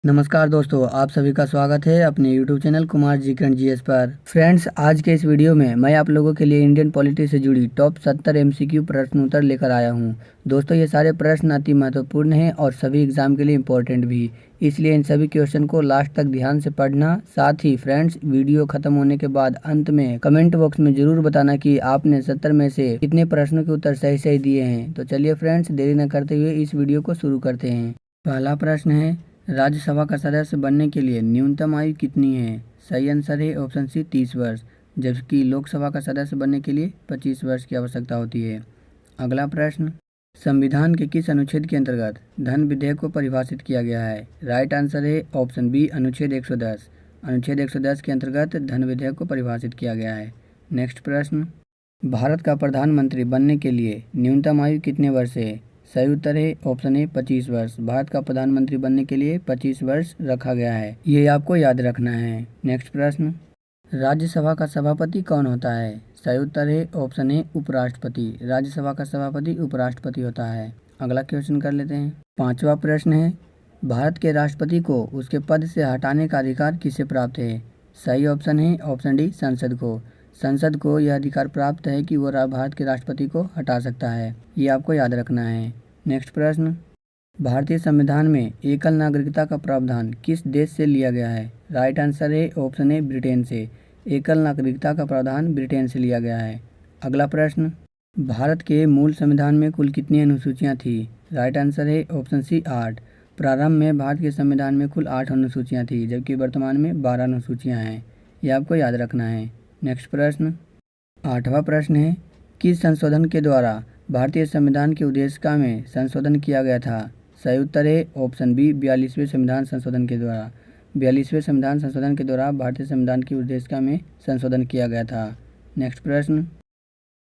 नमस्कार दोस्तों, आप सभी का स्वागत है अपने YouTube channel Kumar ji current GS पर। फ्रेंड्स, आज के इस वीडियो में मैं आप लोगों के लिए इंडियन पॉलिटी से जुड़ी टॉप 70 MCQ प्रश्न उत्तर लेकर आया हूं। दोस्तों, ये सारे प्रश्न अति महत्वपूर्ण हैं और सभी एग्जाम के लिए इम्पोर्टेंट भी, इसलिए इन सभी क्वेश्चन को लास्ट तक ध्यान से पढ़ना। साथ ही फ्रेंड्स, वीडियो खत्म होने के बाद अंत में कमेंट बॉक्स में जरूर बताना कि आपने 70 में से कितने प्रश्नों के उत्तर सही सही दिए हैं। तो चलिए फ्रेंड्स, देरी न करते हुए इस वीडियो को शुरू करते हैं। पहला प्रश्न है, राज्यसभा का सदस्य बनने के लिए न्यूनतम आयु कितनी है? सही आंसर है ऑप्शन सी 30 वर्ष, जबकि लोकसभा का सदस्य बनने के लिए 25 वर्ष की आवश्यकता होती है। अगला प्रश्न, संविधान के किस अनुच्छेद के अंतर्गत धन विधेयक को परिभाषित किया गया है? राइट आंसर है ऑप्शन बी अनुच्छेद 110। अनुच्छेद 110 के अंतर्गत धन विधेयक को परिभाषित किया गया है। नेक्स्ट प्रश्न, भारत का प्रधानमंत्री बनने के लिए न्यूनतम आयु कितने वर्ष है? सही उत्तर है ऑप्शन ए 25 वर्ष। भारत का प्रधानमंत्री बनने के लिए 25 वर्ष रखा गया है, ये आपको याद रखना है। नेक्स्ट प्रश्न, राज्यसभा का सभापति कौन होता है? सही उत्तर है ऑप्शन ए उपराष्ट्रपति। राज्यसभा का सभापति उपराष्ट्रपति होता है। अगला क्वेश्चन कर लेते हैं। पांचवा प्रश्न है, भारत के राष्ट्रपति को उसके पद से हटाने का अधिकार किसे प्राप्त है? सही ऑप्शन है ऑप्शन डी संसद को। संसद को यह अधिकार प्राप्त है कि वह भारत के राष्ट्रपति को हटा सकता है, ये आपको याद रखना है। नेक्स्ट प्रश्न, भारतीय संविधान में एकल नागरिकता का प्रावधान किस देश से लिया गया है? राइट आंसर है ऑप्शन ए ब्रिटेन से। एकल नागरिकता का प्रावधान ब्रिटेन से लिया गया है। अगला प्रश्न, भारत के मूल संविधान में कुल कितनी अनुसूचियां थी? राइट आंसर है ऑप्शन सी 8। प्रारंभ में भारत के संविधान में कुल 8 अनुसूचियां थी, जबकि वर्तमान में 12 अनुसूचियां हैं, ये आपको याद रखना है। नेक्स्ट प्रश्न, आठवां प्रश्न है, किस संशोधन के द्वारा भारतीय संविधान की उद्देशिका में संशोधन किया गया था? सही उत्तर है ऑप्शन बी 42वें संविधान संशोधन के द्वारा। 42वें संविधान संशोधन के द्वारा भारतीय संविधान की उद्देशिका में संशोधन किया गया था। नेक्स्ट प्रश्न,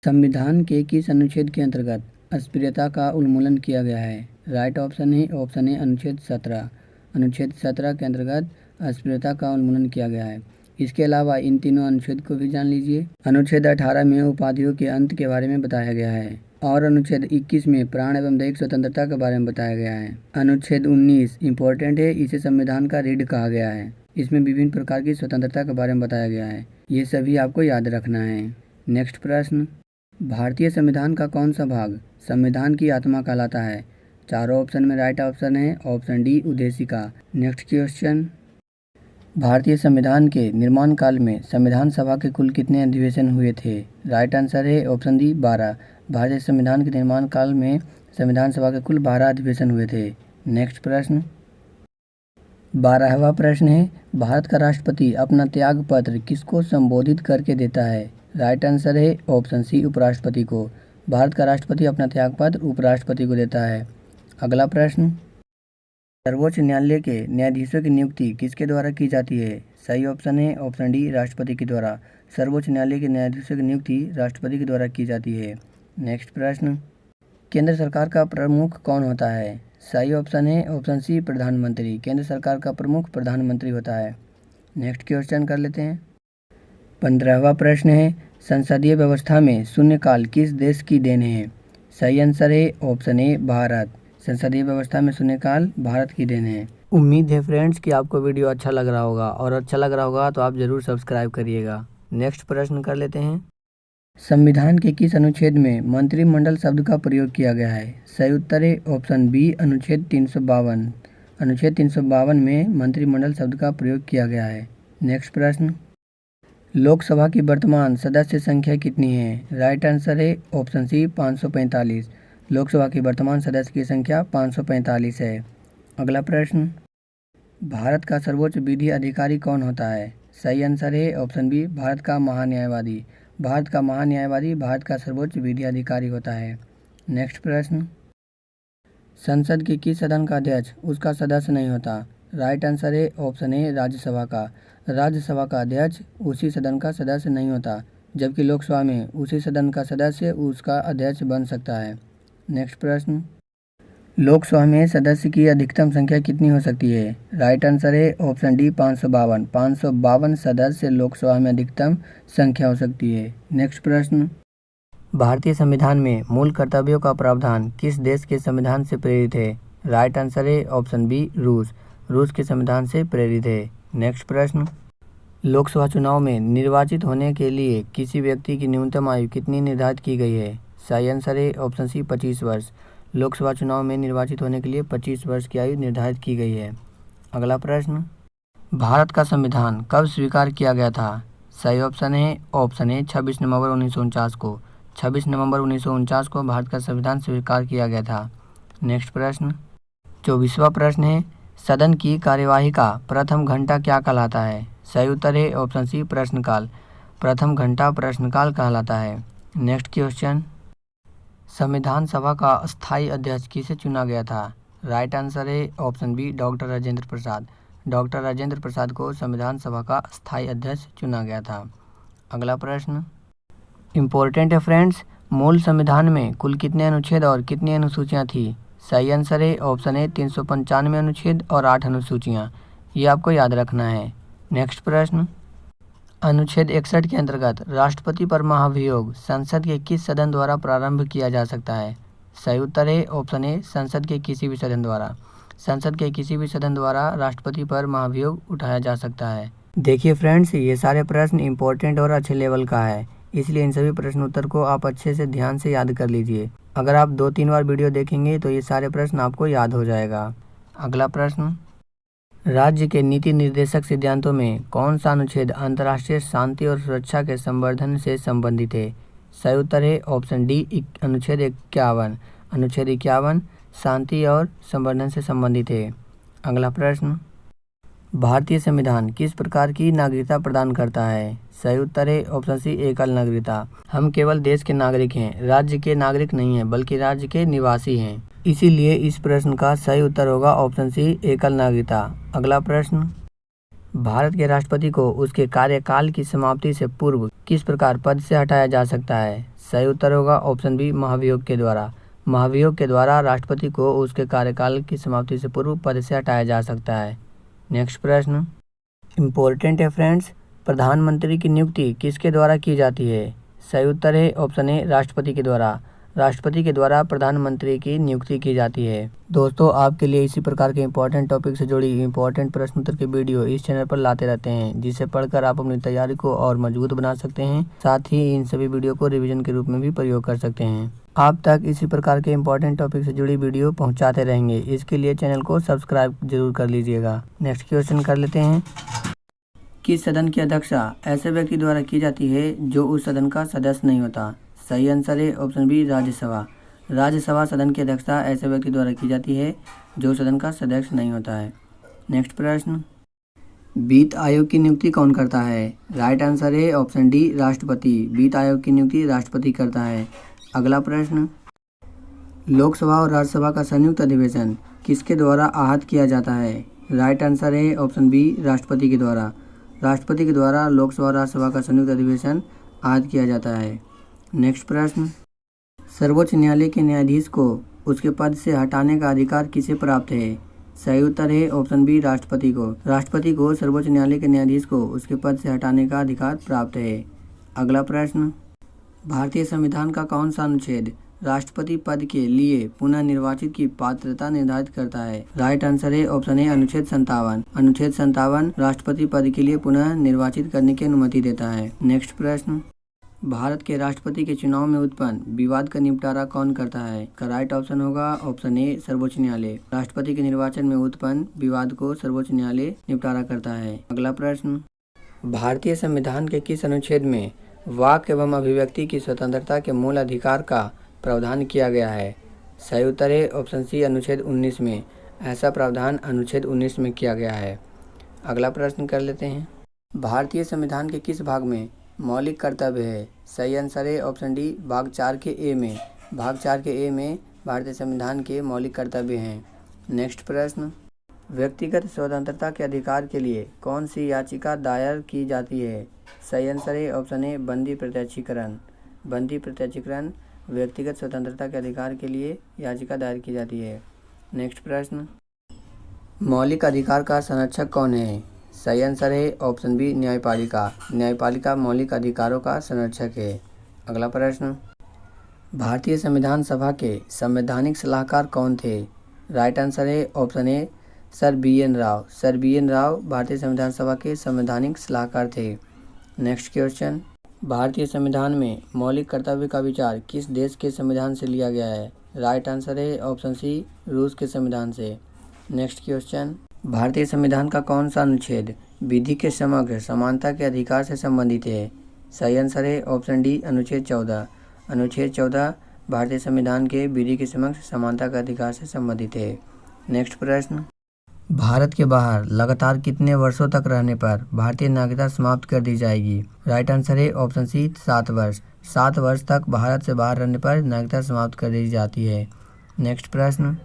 संविधान के किस अनुच्छेद के अंतर्गत अस्पृश्यता का उन्मूलन किया गया है? राइट ऑप्शन है ऑप्शन ए अनुच्छेद 17। अनुच्छेद 17 के अंतर्गत अस्पृश्यता का उन्मूलन किया गया है। इसके अलावा इन तीनों अनुच्छेद को भी जान लीजिए। अनुच्छेद 18 में उपाधियों के अंत के बारे में बताया गया है और अनुच्छेद 21 में प्राण एवं दैहिक स्वतंत्रता के बारे में बताया गया है। अनुच्छेद 19 इम्पोर्टेंट है, इसे संविधान का रीढ़ कहा गया है। इसमें विभिन्न प्रकार की स्वतंत्रता के बारे में बताया गया है, ये सभी आपको याद रखना है। नेक्स्ट प्रश्न, भारतीय संविधान का कौन सा भाग संविधान की आत्मा कहलाता है? चारों ऑप्शन में राइट ऑप्शन है ऑप्शन डी उद्देशिका। नेक्स्ट क्वेश्चन, भारतीय संविधान के निर्माण काल में संविधान सभा के कुल कितने अधिवेशन हुए थे? राइट आंसर है ऑप्शन डी 12। भारतीय संविधान के निर्माण काल में संविधान सभा के कुल 12 अधिवेशन हुए थे। नेक्स्ट प्रश्न, 12वां प्रश्न है, भारत का राष्ट्रपति अपना त्याग पत्र किसको संबोधित करके देता है? राइट आंसर है ऑप्शन सी उपराष्ट्रपति को। भारत का राष्ट्रपति अपना त्याग पत्र उपराष्ट्रपति को देता है। अगला प्रश्न, सर्वोच्च न्यायालय के न्यायाधीशों की नियुक्ति किसके द्वारा की जाती है? सही ऑप्शन है ऑप्शन डी राष्ट्रपति के द्वारा। सर्वोच्च न्यायालय के न्यायाधीशों की नियुक्ति राष्ट्रपति के द्वारा की जाती है। नेक्स्ट प्रश्न, केंद्र सरकार का प्रमुख कौन होता है? सही ऑप्शन है ऑप्शन सी प्रधानमंत्री। केंद्र सरकार का प्रमुख प्रधानमंत्री होता है। नेक्स्ट क्वेश्चन कर लेते हैं। 15वां प्रश्न है, संसदीय व्यवस्था में शून्यकाल किस देश की देन है? सही आंसर है ऑप्शन ए भारत। संसदीय व्यवस्था में शून्यकाल भारत की देन है। उम्मीद है फ्रेंड्स कि आपको वीडियो अच्छा लग रहा होगा, और अच्छा लग रहा होगा तो आप जरूर सब्सक्राइब करिएगा। नेक्स्ट प्रश्न कर लेते हैं। संविधान के किस अनुच्छेद में मंत्रिमंडल शब्द का प्रयोग किया गया है? सही उत्तर है ऑप्शन बी अनुच्छेद 352। अनुच्छेद 352 में मंत्रिमंडल शब्द का प्रयोग किया गया है। नेक्स्ट प्रश्न, लोकसभा की वर्तमान सदस्य संख्या कितनी है? राइट आंसर है ऑप्शन सी 545। लोकसभा की वर्तमान सदस्य की संख्या 545 है। अगला प्रश्न, भारत का सर्वोच्च विधि अधिकारी कौन होता है? सही आंसर है ऑप्शन बी भारत का महान्यायवादी। भारत का महान्यायवादी भारत का सर्वोच्च विधि अधिकारी होता है। नेक्स्ट प्रश्न, संसद के किस सदन का अध्यक्ष उसका सदस्य नहीं होता? राइट आंसर है ऑप्शन ए राज्यसभा का। राज्यसभा का अध्यक्ष उसी सदन का सदस्य नहीं होता, जबकि लोकसभा में उसी सदन का सदस्य उसका अध्यक्ष बन सकता है। नेक्स्ट प्रश्न, लोकसभा में सदस्य की अधिकतम संख्या कितनी हो सकती है? राइट आंसर है ऑप्शन डी 552। 552 सदस्य लोकसभा में अधिकतम संख्या हो सकती है। नेक्स्ट प्रश्न, भारतीय संविधान में मूल कर्तव्यों का प्रावधान किस देश के संविधान से प्रेरित है? राइट आंसर है ऑप्शन बी रूस। रूस के संविधान से प्रेरित है। नेक्स्ट प्रश्न, लोकसभा चुनाव में निर्वाचित होने के लिए किसी व्यक्ति की न्यूनतम आयु कितनी निर्धारित की गई है? सही आंसर है ऑप्शन सी 25 वर्ष। लोकसभा चुनाव में निर्वाचित होने के लिए 25 वर्ष की आयु निर्धारित की गई है। अगला प्रश्न, भारत का संविधान कब स्वीकार किया गया था? सही ऑप्शन है 26 नवंबर 1949 को। 26 नवंबर 1949 को भारत का संविधान स्वीकार किया गया था। नेक्स्ट प्रश्न, 24वां प्रश्न है, सदन की कार्यवाही का प्रथम घंटा क्या कहलाता है? सही उत्तर है ऑप्शन सी प्रश्नकाल। प्रथम घंटा प्रश्नकाल कहलाता है। नेक्स्ट क्वेश्चन, संविधान सभा का स्थायी अध्यक्ष किसे चुना गया था? राइट आंसर है option B doctor Rajendra Prasad. Doctor Rajendra Prasad को संविधान सभा का स्थायी अध्यक्ष चुना गया था। अगला प्रश्न इम्पोर्टेंट है फ्रेंड्स, मूल संविधान में कुल कितने अनुच्छेद और कितनी अनुसूचियाँ थी? सही आंसर है ऑप्शन है 395 अनुच्छेद और 8 अनुसूचियाँ। ये आपको याद रखना है। नेक्स्ट प्रश्न, अनुच्छेद 61 के अंतर्गत राष्ट्रपति पर महाभियोग संसद के किस सदन द्वारा प्रारंभ किया जा सकता है? सही उत्तर है ऑप्शन ए संसद के किसी भी सदन द्वारा। संसद के किसी भी सदन द्वारा राष्ट्रपति पर महाभियोग उठाया जा सकता है। देखिए फ्रेंड्स, ये सारे प्रश्न इंपॉर्टेंट और अच्छे लेवल का है, इसलिए इन सभी प्रश्न उत्तर को आप अच्छे से ध्यान से याद कर लीजिए। अगर आप 2-3 बार वीडियो देखेंगे तो ये सारे प्रश्न आपको याद हो जाएगा। अगला प्रश्न, राज्य के नीति निर्देशक सिद्धांतों में कौन सा अनुच्छेद अंतर्राष्ट्रीय शांति और सुरक्षा के संवर्धन से संबंधित है? सही उत्तर है ऑप्शन डी अनुच्छेद 51। अनुच्छेद 51 शांति और संवर्धन से संबंधित है। अगला प्रश्न, भारतीय संविधान किस प्रकार की नागरिकता प्रदान करता है? सही उत्तर है ऑप्शन सी एकल नागरिकता। हम केवल देश के नागरिक हैं, राज्य के नागरिक नहीं हैं, बल्कि राज्य के निवासी हैं। इसीलिए इस प्रश्न का सही उत्तर होगा ऑप्शन सी एकल नागरिकता। अगला प्रश्न, भारत के राष्ट्रपति को उसके कार्यकाल की समाप्ति से पूर्व किस प्रकार पद से हटाया जा सकता है? सही उत्तर होगा ऑप्शन बी महाभियोग के द्वारा। महाभियोग के द्वारा राष्ट्रपति को उसके कार्यकाल की समाप्ति से पूर्व पद से हटाया जा सकता है। नेक्स्ट प्रश्न इम्पोर्टेंट है फ्रेंड्स, प्रधानमंत्री की नियुक्ति किसके द्वारा की जाती है? सही उत्तर है ऑप्शन ए राष्ट्रपति के द्वारा। राष्ट्रपति के द्वारा प्रधानमंत्री की नियुक्ति की जाती है। दोस्तों, आपके लिए इसी प्रकार के इंपॉर्टेंट टॉपिक से जुड़ी इंपॉर्टेंट प्रश्न उत्तर के वीडियो इस चैनल पर लाते रहते हैं, जिसे पढ़कर आप अपनी तैयारी को और मजबूत बना सकते हैं। साथ ही इन सभी वीडियो को रिवीजन के रूप में भी प्रयोग कर सकते हैं। आप तक इसी प्रकार के इंपॉर्टेंट टॉपिक से जुड़ी वीडियो पहुँचाते रहेंगे, इसके लिए चैनल को सब्सक्राइब जरूर कर लीजिएगा। नेक्स्ट क्वेश्चन कर लेते हैं, किस सदन की अध्यक्षता ऐसे व्यक्ति द्वारा की जाती है जो उस सदन का सदस्य नहीं होता? सही आंसर है ऑप्शन बी राज्यसभा। राज्यसभा सदन की अध्यक्षता ऐसे व्यक्ति द्वारा की जाती है जो सदन का सदस्य नहीं होता है। नेक्स्ट प्रश्न, वित्त आयोग की नियुक्ति कौन करता है? राइट आंसर है ऑप्शन डी राष्ट्रपति। वित्त आयोग की नियुक्ति राष्ट्रपति करता है। अगला प्रश्न, लोकसभा और राज्यसभा का संयुक्त अधिवेशन किसके द्वारा आहत किया जाता है? राइट आंसर है ऑप्शन बी राष्ट्रपति के द्वारा। राष्ट्रपति के द्वारा लोकसभा और राज्यसभा का संयुक्त अधिवेशन आहत किया जाता है। नेक्स्ट प्रश्न, सर्वोच्च न्यायालय के न्यायाधीश को उसके पद से हटाने का अधिकार किसे प्राप्त है? सही उत्तर है ऑप्शन बी राष्ट्रपति को। राष्ट्रपति को सर्वोच्च न्यायालय के न्यायाधीश को उसके पद से हटाने का अधिकार प्राप्त है। अगला प्रश्न, भारतीय संविधान का कौन सा अनुच्छेद राष्ट्रपति पद के लिए पुनः निर्वाचित की पात्रता निर्धारित करता है? राइट आंसर है ऑप्शन ए अनुच्छेद 57। अनुच्छेद 57 राष्ट्रपति पद के लिए पुनः निर्वाचित करने की अनुमति देता है। नेक्स्ट प्रश्न, भारत के राष्ट्रपति के चुनाव में उत्पन्न विवाद का निपटारा कौन करता है? का राइट ऑप्शन होगा ऑप्शन ए सर्वोच्च न्यायालय। राष्ट्रपति के निर्वाचन में उत्पन्न विवाद को सर्वोच्च न्यायालय निपटारा करता है। अगला प्रश्न, भारतीय संविधान के किस अनुच्छेद में वाक एवं अभिव्यक्ति की स्वतंत्रता के मूल अधिकार का प्रावधान किया गया है? सही उत्तर है ऑप्शन सी अनुच्छेद 19 में। ऐसा प्रावधान अनुच्छेद 19 में किया गया है। अगला प्रश्न कर लेते हैं, भारतीय संविधान के किस भाग में मौलिक कर्तव्य है? सही आंसर है ऑप्शन डी भाग 4 के ए में। भाग 4 के ए में भारतीय संविधान के मौलिक कर्तव्य हैं। नेक्स्ट प्रश्न, व्यक्तिगत स्वतंत्रता के अधिकार के लिए कौन सी याचिका दायर की जाती है? सही आंसर है ऑप्शन ए बंदी प्रत्याशीकरण। बंदी प्रत्याशीकरण व्यक्तिगत स्वतंत्रता के अधिकार के लिए याचिका दायर की जाती है। नेक्स्ट प्रश्न, मौलिक अधिकार का संरक्षक कौन है? सही आंसर है ऑप्शन बी न्यायपालिका। न्यायपालिका मौलिक अधिकारों का संरक्षक है। अगला प्रश्न, भारतीय संविधान सभा के संवैधानिक सलाहकार कौन थे? राइट आंसर है option A sir B N Rau भारतीय संविधान सभा के संवैधानिक सलाहकार थे। नेक्स्ट क्वेश्चन, भारतीय संविधान में मौलिक कर्तव्य का विचार किस देश के संविधान से लिया गया है? राइट आंसर है ऑप्शन सी, रूस के संविधान से। नेक्स्ट क्वेश्चन, भारतीय संविधान का कौन सा अनुच्छेद विधि के समग्र समानता के अधिकार से संबंधित है? सही आंसर है ऑप्शन डी, अनुच्छेद 14। अनुच्छेद 14 भारतीय संविधान के विधि के समग्र समानता के अधिकार से संबंधित है। नेक्स्ट प्रश्न, भारत के बाहर लगातार कितने वर्षों तक रहने पर भारतीय नागरिकता समाप्त कर दी जाएगी? राइट आंसर है ऑप्शन सी, 7 वर्ष। 7 वर्ष तक भारत से बाहर रहने पर नागरिकता समाप्त कर दी जाती है। नेक्स्ट प्रश्न,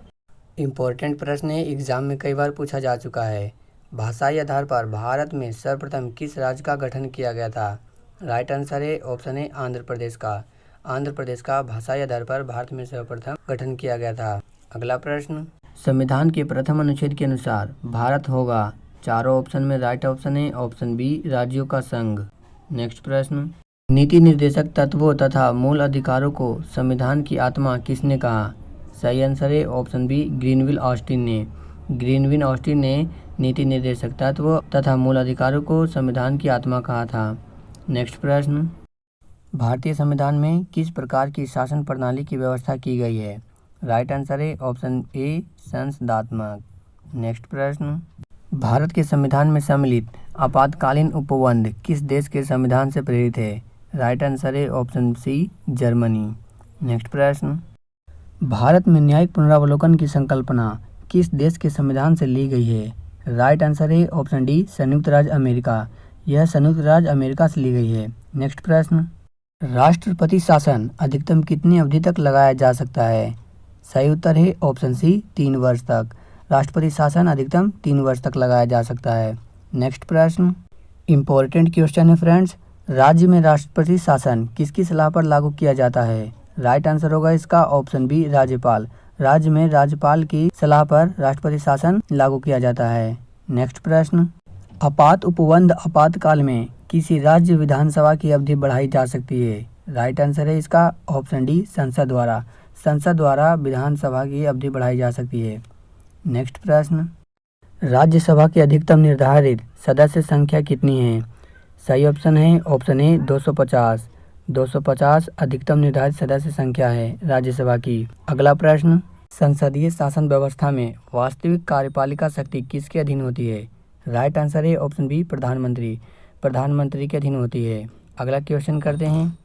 इम्पोर्टेंट प्रश्न है, एग्जाम में कई बार पूछा जा चुका है। भाषाई आधार पर भारत में सर्वप्रथम किस राज्य का गठन किया गया था? राइट आंसर है ऑप्शन ए, आंध्र प्रदेश का। आंध्र प्रदेश का भाषाई आधार पर भारत में सर्वप्रथम गठन किया गया था। अगला प्रश्न, संविधान के प्रथम अनुच्छेद के अनुसार भारत होगा, चारों ऑप्शन में राइट ऑप्शन है ऑप्शन बी, राज्यों का संघ। नेक्स्ट प्रश्न, नीति निर्देशक तत्वों तथा मूल अधिकारों को संविधान की आत्मा किसने कहा? सही आंसर है ऑप्शन बी, ग्रीनविल ऑस्टिन ने। ग्रीनविल ऑस्टिन ने नीति निर्देशक तत्व तथा मूल अधिकारों को संविधान की आत्मा कहा था। नेक्स्ट प्रश्न, भारतीय संविधान में किस प्रकार की शासन प्रणाली की व्यवस्था की गई है? राइट आंसर है ऑप्शन ए, संसदात्मक। नेक्स्ट प्रश्न, भारत के संविधान में सम्मिलित आपातकालीन उपबंध किस देश के संविधान से प्रेरित है? राइट आंसर है ऑप्शन सी, जर्मनी। नेक्स्ट प्रश्न, भारत में न्यायिक पुनरावलोकन की संकल्पना किस देश के संविधान से ली गई है? राइट आंसर है ऑप्शन डी, संयुक्त राज्य अमेरिका। यह संयुक्त राज्य अमेरिका से ली गई है। नेक्स्ट प्रश्न, राष्ट्रपति शासन अधिकतम कितनी अवधि तक लगाया जा सकता है? सही उत्तर है ऑप्शन सी, 3 वर्ष तक। राष्ट्रपति शासन अधिकतम 3 वर्ष तक लगाया जा सकता है। नेक्स्ट प्रश्न, इम्पोर्टेंट क्वेश्चन है फ्रेंड्स, राज्य में राष्ट्रपति शासन किसकी सलाह पर लागू किया जाता है? राइट आंसर होगा इसका ऑप्शन बी, राज्यपाल। राज्य में राज्यपाल की सलाह पर राष्ट्रपति शासन लागू किया जाता है। नेक्स्ट प्रश्न, आपात उपबंध आपातकाल में किसी राज्य विधानसभा की अवधि बढ़ाई जा सकती है? राइट आंसर है इसका ऑप्शन डी, संसद द्वारा। संसद द्वारा विधानसभा की अवधि बढ़ाई जा सकती है। नेक्स्ट प्रश्न, राज्यसभा की अधिकतम निर्धारित सदस्य संख्या कितनी है? सही ऑप्शन है ऑप्शन ए, 250। 250 अधिकतम निर्धारित सदस्य संख्या है राज्यसभा की। अगला प्रश्न, संसदीय शासन व्यवस्था में वास्तविक कार्यपालिका शक्ति किसके अधीन होती है? राइट आंसर है ऑप्शन बी, प्रधानमंत्री। प्रधानमंत्री के अधीन होती है। अगला क्वेश्चन करते हैं,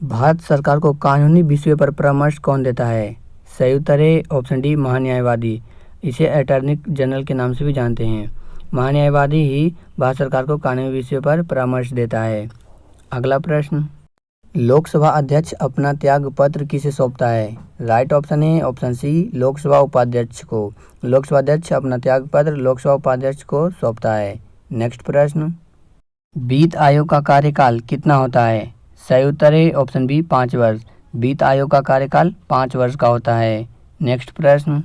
भारत सरकार को कानूनी विषयों पर परामर्श कौन देता है? सही उत्तर है ऑप्शन डी, महान्यायवादी। इसे अटॉर्नी जनरल के नाम से भी जानते हैं। महान्यायवादी ही भारत सरकार को कानूनी विषयों पर परामर्श देता है। अगला प्रश्न, लोकसभा अध्यक्ष अपना त्याग पत्र किसे सौंपता है? राइट ऑप्शन है ऑप्शन सी, लोकसभा उपाध्यक्ष को। लोकसभा अध्यक्ष अपना त्याग पत्र लोकसभा उपाध्यक्ष को सौंपता है। नेक्स्ट प्रश्न, वित्त आयोग का कार्यकाल कितना होता है? सही उत्तर है ऑप्शन बी, 5 वर्ष। वित्त आयोग का कार्यकाल 5 वर्ष का होता है। नेक्स्ट प्रश्न,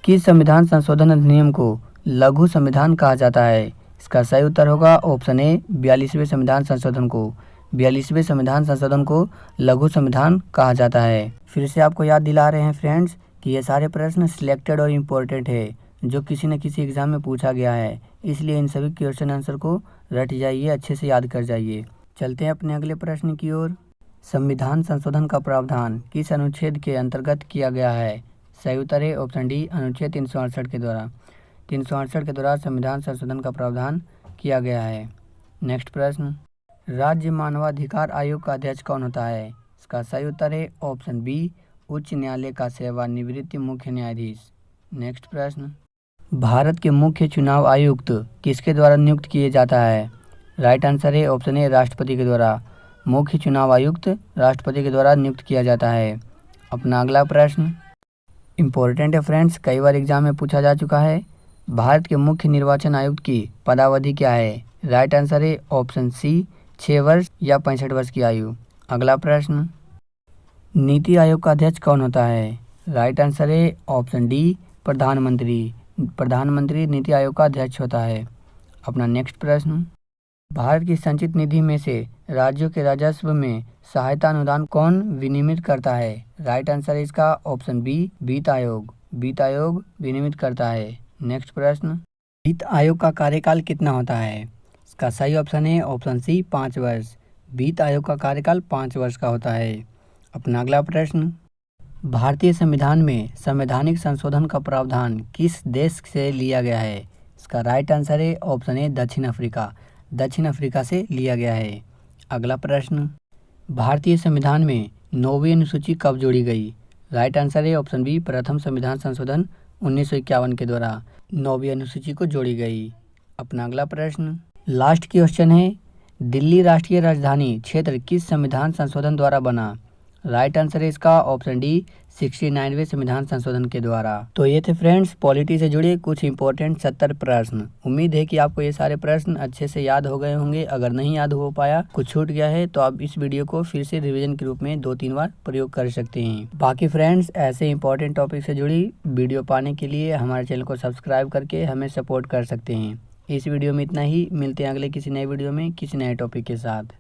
किस संविधान संशोधन अधिनियम को लघु संविधान कहा जाता है? इसका सही उत्तर होगा ऑप्शन ए, 42वें संविधान संशोधन को। 42वें संविधान संशोधन को लघु संविधान कहा जाता है। फिर से आपको याद दिला रहे हैं फ्रेंड्स कि ये सारे प्रश्न सिलेक्टेड और इम्पोर्टेंट है, जो किसी न किसी एग्जाम में पूछा गया है। इसलिए इन सभी क्वेश्चन आंसर को रट जाइए, अच्छे से याद कर जाइए। चलते हैं अपने अगले प्रश्न की ओर। संविधान संशोधन का प्रावधान किस अनुच्छेद के अंतर्गत किया गया है? सही उत्तर है ऑप्शन डी, अनुच्छेद 368 के द्वारा। 368 के द्वारा संविधान संशोधन का प्रावधान किया गया है। नेक्स्ट प्रश्न, राज्य मानवाधिकार आयोग का अध्यक्ष कौन होता है? इसका सही उत्तर है ऑप्शन बी, उच्च न्यायालय का सेवानिवृत्त मुख्य न्यायाधीश। नेक्स्ट प्रश्न, भारत के मुख्य चुनाव आयुक्त किसके द्वारा नियुक्त किए जाता है? राइट आंसर है ऑप्शन ए, राष्ट्रपति के द्वारा। मुख्य चुनाव आयुक्त राष्ट्रपति के द्वारा नियुक्त किया जाता है। अपना अगला प्रश्न इम्पोर्टेंट है फ्रेंड्स, कई बार एग्जाम में पूछा जा चुका है। भारत के मुख्य निर्वाचन आयुक्त की पदावधि क्या है? राइट आंसर है ऑप्शन सी, 6 वर्ष या 65 वर्ष की आयु। अगला प्रश्न, नीति आयोग का अध्यक्ष कौन होता है? राइट आंसर है ऑप्शन डी, प्रधानमंत्री। प्रधानमंत्री नीति आयोग का अध्यक्ष होता है। अपना नेक्स्ट प्रश्न, भारत की संचित निधि में से राज्यों के राजस्व में सहायता अनुदान कौन विनियमित करता है? राइट आंसर है इसका ऑप्शन बी, वित्त आयोग। वित्त आयोग विनियमित करता है? नेक्स्ट प्रश्न, वित्त आयोग का कार्यकाल कितना होता है? इसका सही ऑप्शन है ऑप्शन सी 5 वर्ष। वित्त आयोग का कार्यकाल 5 वर्ष का होता है। अपना अगला प्रश्न, भारतीय संविधान में संवैधानिक संशोधन का प्रावधान किस देश से लिया गया है? इसका राइट आंसर है ऑप्शन ए दक्षिण अफ्रीका। दक्षिण अफ्रीका से लिया गया है। अगला प्रश्न, भारतीय संविधान में 9वीं अनुसूची कब जोड़ी गई? राइट आंसर है ऑप्शन बी प्रथम संविधान संशोधन 1951 के द्वारा 9वीं अनुसूची को जोड़ी गई। अपना अगला प्रश्न, लास्ट क्वेश्चन है, दिल्ली राष्ट्रीय राजधानी क्षेत्र किस संविधान संशोधन द्वारा बना? राइट आंसर है इसका ऑप्शन डी 69वें संविधान संशोधन के द्वारा। तो ये थे फ्रेंड्स पॉलिटी से जुड़े कुछ इंपॉर्टेंट 70 प्रश्न। उम्मीद है कि आपको ये सारे प्रश्न अच्छे से याद हो गए होंगे। अगर नहीं याद हो पाया, कुछ छूट गया है, तो आप इस वीडियो को फिर से रिवीजन के रूप में 2-3 बार प्रयोग कर सकते हैं। बाकी फ्रेंड्स ऐसे इंपॉर्टेंट टॉपिक से जुड़ी वीडियो पाने के लिए हमारे चैनल को सब्सक्राइब करके हमें सपोर्ट कर सकते हैं। इस वीडियो में इतना ही। मिलते हैं अगले किसी नए वीडियो में किसी नए टॉपिक के साथ।